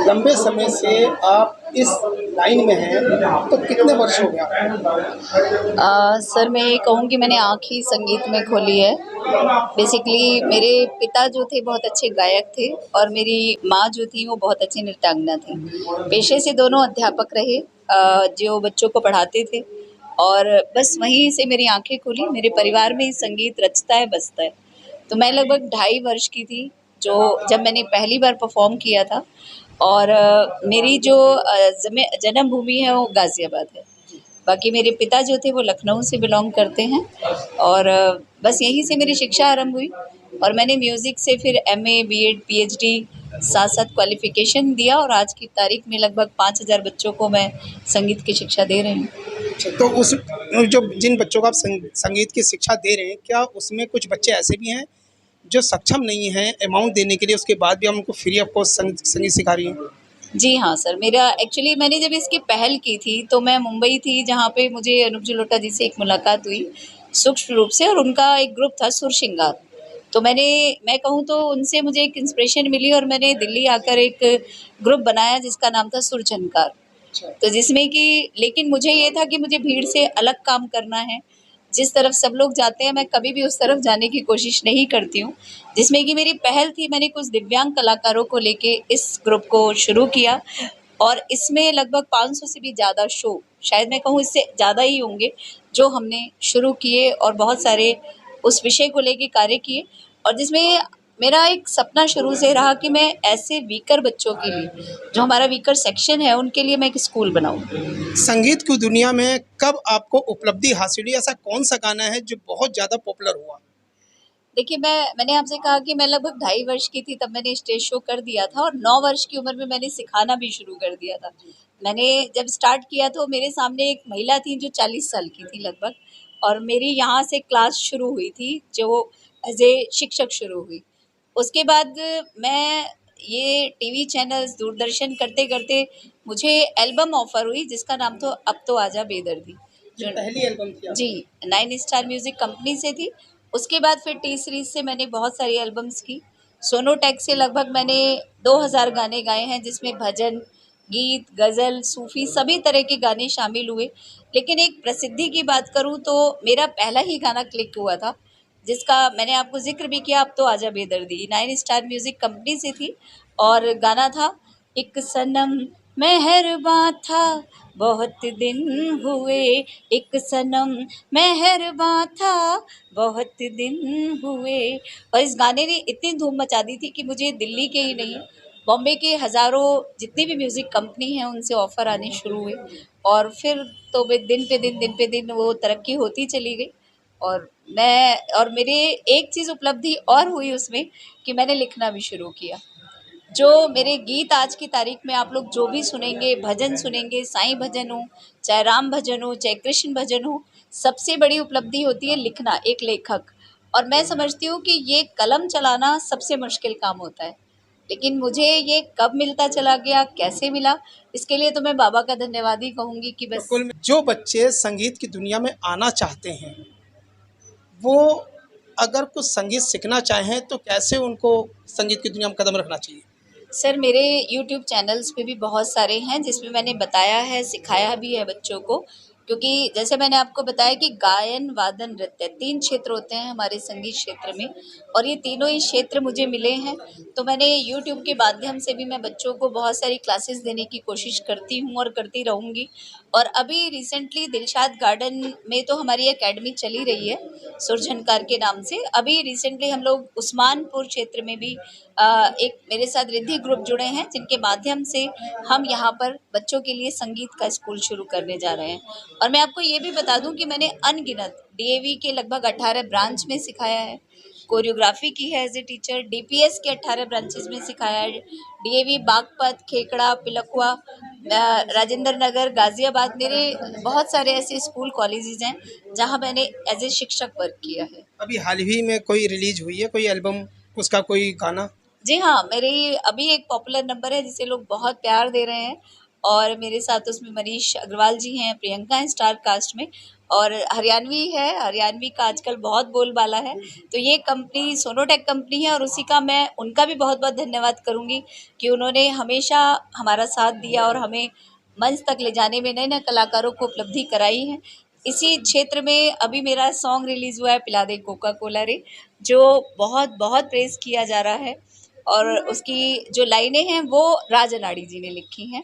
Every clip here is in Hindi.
लंबे समय से आप इस लाइन में हैं, तो कितने वर्ष हो गया? सर मैं ये कहूँ कि मैंने आँख ही संगीत में खोली है। बेसिकली मेरे पिता जो थे बहुत अच्छे गायक थे और मेरी माँ जो थी वो बहुत अच्छी नृत्यांगना थी। पेशे से दोनों अध्यापक रहे, जो बच्चों को पढ़ाते थे और बस वहीं से मेरी आँखें खुली। मेरे परिवार में संगीत रचता है बजता है। तो मैं लगभग 2.5 वर्ष की थी जो जब मैंने पहली बार परफॉर्म किया था और मेरी जो जन्मभूमि है वो गाज़ियाबाद है। बाकी मेरे पिता जो थे वो लखनऊ से बिलॉन्ग करते हैं और बस यहीं से मेरी शिक्षा आरंभ हुई और मैंने म्यूज़िक से फिर एमए, बीएड, पीएचडी साथ-साथ क्वालिफ़िकेशन दिया और आज की तारीख में लगभग 5,000 बच्चों को मैं संगीत की शिक्षा दे रही हूँ। अच्छा, तो उस जो जिन बच्चों को आप संगीत की शिक्षा दे रहे हैं, क्या उसमें कुछ बच्चे ऐसे भी हैं जो सक्षम नहीं हैं अमाउंट देने के लिए, उसके बाद भी हम उनको फ्री ऑफ कॉस्ट संगीत सिखा रही हैं? जी हाँ सर, मेरा एक्चुअली मैंने जब इसकी पहल की थी तो मैं मुंबई थी जहाँ पे मुझे अनूप जलोटा जी से एक मुलाकात हुई सूक्ष्म रूप से और उनका एक ग्रुप था सुर श्रृंगार। तो मैं कहूँ तो उनसे मुझे एक इंस्पिरेशन मिली और मैंने दिल्ली आकर एक ग्रुप बनाया जिसका नाम था सुर झनकार। अच्छा। तो जिसमें कि लेकिन मुझे ये था कि मुझे भीड़ से अलग काम करना है। जिस तरफ सब लोग जाते हैं मैं कभी भी उस तरफ जाने की कोशिश नहीं करती हूँ। जिसमें कि मेरी पहल थी, मैंने कुछ दिव्यांग कलाकारों को लेके इस ग्रुप को शुरू किया और इसमें लगभग 500 से भी ज़्यादा शो, शायद मैं कहूँ इससे ज़्यादा ही होंगे, जो हमने शुरू किए और बहुत सारे उस विषय को लेके कार्य किए और जिसमें मेरा एक सपना शुरू से रहा कि मैं ऐसे वीकर बच्चों के लिए, जो हमारा वीकर सेक्शन है, उनके लिए मैं एक स्कूल बनाऊँ। संगीत की दुनिया में कब आपको उपलब्धि हासिल हुई? ऐसा कौन-सा गाना है जो बहुत ज़्यादा पॉपुलर हुआ? देखिए, मैंने आपसे कहा कि मैं लगभग 2.5 वर्ष की थी तब मैंने स्टेज शो कर दिया था और 9 वर्ष की उम्र में मैंने सिखाना भी शुरू कर दिया था। मैंने जब स्टार्ट किया तो मेरे सामने एक महिला थी जो 40 साल की थी लगभग और मेरी यहाँ से क्लास शुरू हुई थी, जो एज़ ए शिक्षक शुरू हुई। उसके बाद मैं ये टीवी चैनल्स, दूरदर्शन करते-करते मुझे एल्बम ऑफ़र हुई जिसका नाम था अब तो आजा बेदर्दी। ये पहली एल्बम थी जी, आपकी? 9 स्टार म्यूज़िक कंपनी से थी। उसके बाद फिर टी सीरीज़ से मैंने बहुत सारी एल्बम्स की। सोनोटेक से लगभग मैंने 2000 गाने गाए हैं जिसमें भजन, गीत, गज़ल, सूफ़ी सभी तरह के गाने शामिल हुए। लेकिन एक प्रसिद्धि की बात करूँ तो मेरा पहला ही गाना क्लिक हुआ था, जिसका मैंने आपको ज़िक्र भी किया, अब तो आजा बेदर्दी। 9 स्टार म्यूज़िक कंपनी से थी और गाना था एक सनम मेहरबां था बहुत दिन हुए, एक सनम मेहरबां था बहुत दिन हुए। और इस गाने ने इतनी धूम मचा दी थी कि मुझे दिल्ली के ही नहीं, बॉम्बे के हज़ारों जितनी भी म्यूज़िक कंपनी हैं उनसे ऑफ़र आने शुरू हुए और फिर तो वे दिन पे दिन वो तरक्की होती चली गई और मेरे एक चीज़ उपलब्धि और हुई उसमें कि मैंने लिखना भी शुरू किया। जो मेरे गीत आज की तारीख में आप लोग जो भी सुनेंगे, भजन सुनेंगे, साईं भजन हो, चाहे राम भजन हो, चाहे कृष्ण भजन हो, सबसे बड़ी उपलब्धि होती है लिखना, एक लेखक। और मैं समझती हूँ कि ये कलम चलाना सबसे मुश्किल काम होता है। लेकिन मुझे ये कब मिलता चला गया, कैसे मिला, इसके लिए तो मैं बाबा का धन्यवाद ही कहूँगी कि तो बस। कुल जो बच्चे संगीत की दुनिया में आना चाहते हैं, वो अगर कुछ संगीत सीखना चाहें, तो कैसे उनको संगीत की दुनिया में कदम रखना चाहिए? सर मेरे यूट्यूब चैनल्स पे भी बहुत सारे हैं जिसमें मैंने बताया है, सिखाया भी है बच्चों को, क्योंकि जैसे मैंने आपको बताया कि गायन, वादन, नृत्य 3 क्षेत्र होते हैं हमारे संगीत क्षेत्र में और ये तीनों ही क्षेत्र मुझे मिले हैं। तो मैंने यूट्यूब के माध्यम से भी मैं बच्चों को बहुत सारी क्लासेस देने की कोशिश करती हूँ और करती रहूँगी। और अभी रिसेंटली दिलशाद गार्डन में तो हमारी अकेडमी चली रही है, सुर झनकार के नाम से। अभी रिसेंटली हम लोग उस्मानपुर क्षेत्र में भी एक मेरे साथ रिद्धि ग्रुप जुड़े हैं जिनके माध्यम से हम यहाँ पर बच्चों के लिए संगीत का स्कूल शुरू करने जा रहे हैं। और मैं आपको ये भी बता दूं कि मैंने अनगिनत डीएवी के लगभग 18 ब्रांच में सिखाया है, कोरियोग्राफी की है एज ए टीचर, डीपीएस के 18 ब्रांचेस में सिखाया है, डीएवी बागपत, खेकड़ा, पिलखुआ, राजेंद्र नगर, गाजियाबाद, मेरे बहुत सारे ऐसे स्कूल कॉलेजेस हैं जहाँ मैंने एज ए शिक्षक वर्क किया है। अभी हाल ही में कोई रिलीज़ हुई है, कोई एल्बम, उसका कोई गाना? जी हाँ, मेरी अभी एक पॉपुलर नंबर है जिसे लोग बहुत प्यार दे रहे हैं और मेरे साथ उसमें मनीष अग्रवाल जी हैं, प्रियंका हैं स्टार कास्ट में और हरियाणवी है, हरियाणवी का आजकल बहुत बोलबाला है। तो ये कंपनी सोनोटेक कंपनी है और उसी का मैं उनका भी बहुत बहुत धन्यवाद करूँगी कि उन्होंने हमेशा हमारा साथ दिया और हमें मंच तक ले जाने में नए नए कलाकारों को उपलब्धि कराई है। इसी क्षेत्र में अभी मेरा सॉन्ग रिलीज़ हुआ है पिला दे कोका कोला रे, जो बहुत बहुत प्रेज़ किया जा रहा है और उसकी जो लाइनें हैं वो राज अनाड़ी जी ने लिखी हैं।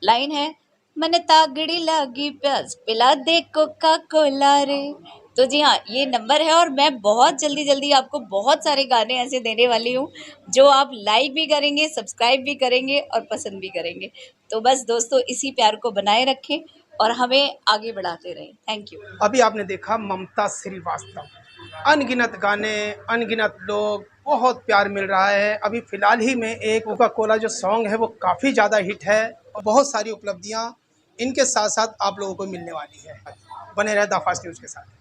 लाइन है, मन तागड़ी लागी प्यास पिला दे कोका कोला रे। तो जी हाँ, ये नंबर है और मैं बहुत जल्दी जल्दी आपको बहुत सारे गाने ऐसे देने वाली हूँ जो आप लाइक भी करेंगे, सब्सक्राइब भी करेंगे और पसंद भी करेंगे। तो बस दोस्तों इसी प्यार को बनाए रखें और हमें आगे बढ़ाते रहें। Thank you. अभी आपने देखा ममता श्रीवास्तव, अनगिनत गाने, अनगिनत लोग, बहुत प्यार मिल रहा है। अभी फिलहाल ही में एक कोका कोला जो सॉन्ग है वो काफ़ी ज़्यादा हिट है और बहुत सारी उपलब्धियां इनके साथ साथ आप लोगों को मिलने वाली है। बने रहे द फास्ट न्यूज़ के साथ।